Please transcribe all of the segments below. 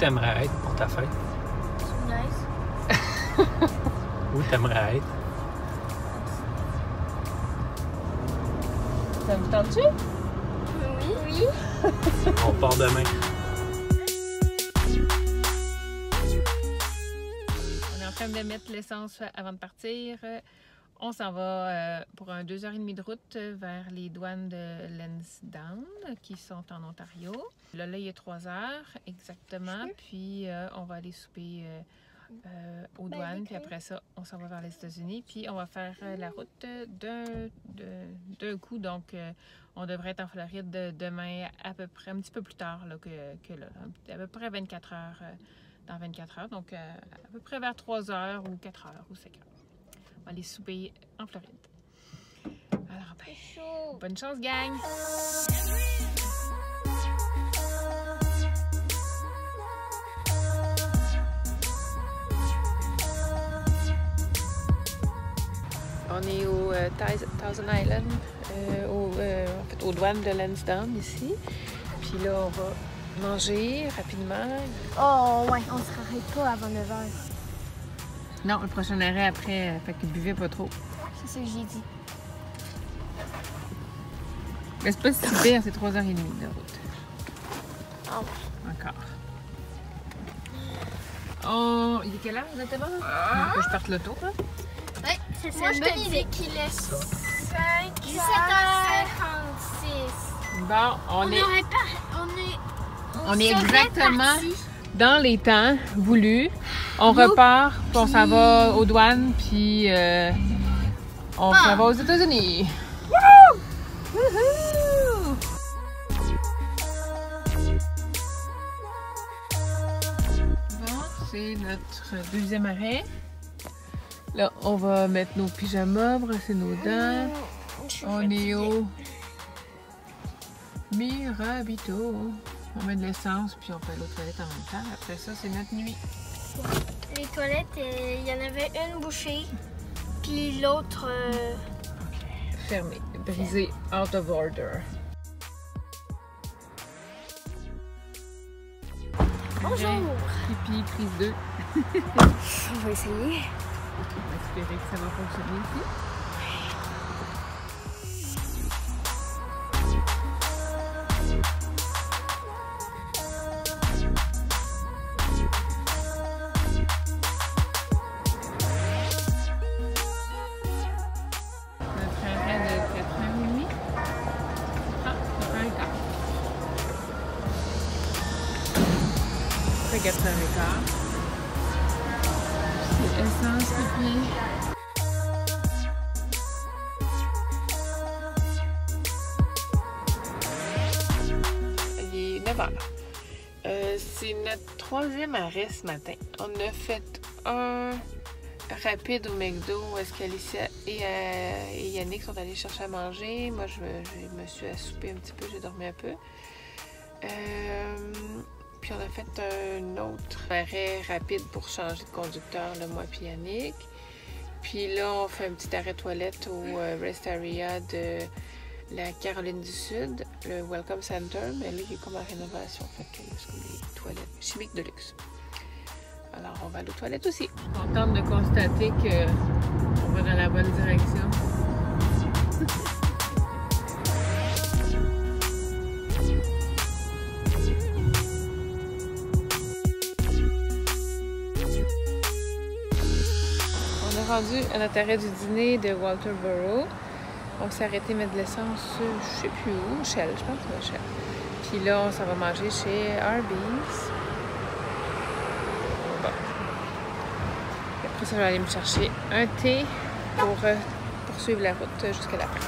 t'aimerais être pour ta fête? Nice. Où t'aimerais être? Ça vous tente-tu? Oui. On part demain. On est en train de mettre l'essence avant de partir. On s'en va pour un 2h30 de route vers les douanes de Lansdowne qui sont en Ontario. Là, il est 3h exactement. Puis on va aller souper aux douanes. Puis après ça, on s'en va vers les États-Unis. Puis on va faire la route d'un coup. Donc, on devrait être en Floride demain à peu près, un petit peu plus tard là, que là. À peu près 24 heures, dans 24 heures. Donc, à peu près vers 3h ou 4h ou 5h. On va aller souper en Floride. Alors, ben, bonne chance, gang! On est au Thousand Island, en fait, aux douanes de Lansdowne ici. Puis là, on va manger rapidement. Oh, ouais, on se arrête pas avant 9h. Non, le prochain arrêt après, fait qu'il buvait pas trop. C'est ça que j'ai dit. Mais c'est pas si pire, c'est 3h30 de route. Oh. Encore. Oh, il est quelle heure exactement? Que je parte l'auto, là? Ouais, c'est Moi, je te disais qu'il est 17h56. Bon, on est serait exactement parti. dans les temps voulus. On repart, puis on s'en va aux douanes, puis on s'en va aux États-Unis. Wouhou! Bon, c'est notre deuxième arrêt. Là, on va mettre nos pyjamas, brosser nos dents. On est au Mirabito. On met de l'essence, puis on fait l'autre toilette en même temps. Après ça, c'est notre nuit. Les toilettes, il y en avait une bouchée, puis l'autre... Fermé, brisé, out of order. Bonjour! Pipi, prise 2. On va essayer. On va espérer que ça va fonctionner ici. Notre arrêt de 4h30. Ah, 4h15. C'est 4h15. C'est essence, pipi. Il est 9h. C'est notre troisième arrêt ce matin. On a fait un rapide au McDo où est-ce qu'Alicia et Yannick sont allés chercher à manger. Moi, je me suis assoupée un petit peu, j'ai dormi un peu. Puis on a fait un autre arrêt rapide pour changer de conducteur, là, moi puis Yannick. Puis là, on fait un petit arrêt toilette au rest area de la Caroline du Sud, le Welcome Center. Mais là, il est comme en rénovation, fait que c'est comme des toilettes chimiques de luxe. Alors, on va aller aux toilettes aussi. Je suis contente de constater qu'on va dans la bonne direction. On est rendu à notre arrêt du dîner de Walterboro. On s'est arrêté mettre de l'essence, je sais plus où, Shell, je pense que c'est Shell. Puis là, on s'en va manger chez Arby's. Bon. Et après ça, je vais aller me chercher un thé pour poursuivre la route jusqu'à la fin.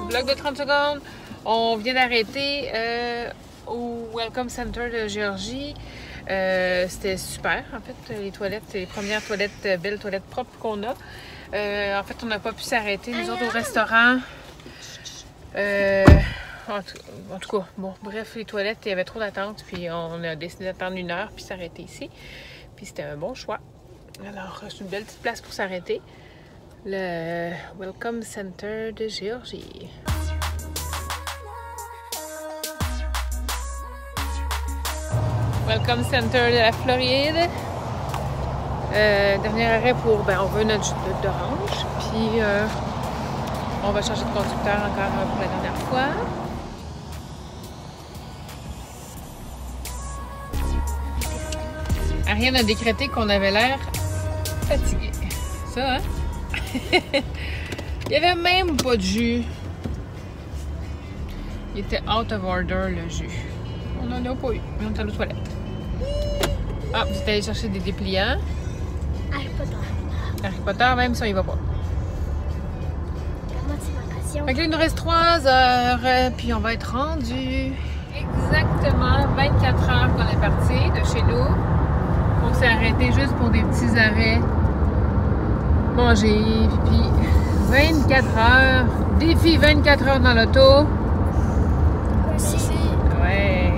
Bloc de 30 secondes. On vient d'arrêter au Welcome Center de Géorgie. C'était super, en fait, les toilettes, les premières toilettes, belles toilettes propres qu'on a. En fait, on n'a pas pu s'arrêter, nous autres, au restaurant. En tout cas, bon, bref, les toilettes, il y avait trop d'attente, puis on a décidé d'attendre 1 heure, puis s'arrêter ici. Puis c'était un bon choix. Alors, c'est une belle petite place pour s'arrêter. Le Welcome Center de Géorgie. Welcome Center de la Floride. Dernier arrêt pour, on veut notre jus d'orange, puis on va changer de conducteur encore pour la dernière fois. Ariane a décrété qu'on avait l'air fatigué. Ça, hein? Il n'y avait même pas de jus. Il était out of order, le jus. On n'en a pas eu, mais on est allé aux toilettes. Ah, vous êtes allé chercher des dépliants. Harry Potter. Harry Potter, même si on y va pas. Motivation. Fait que là, il nous reste 3 heures, puis on va être rendu exactement 24 heures qu'on est parti de chez nous. On s'est arrêté juste pour des petits arrêts, manger, puis 24 heures. Défi 24 heures dans l'auto. Aussi. Ouais.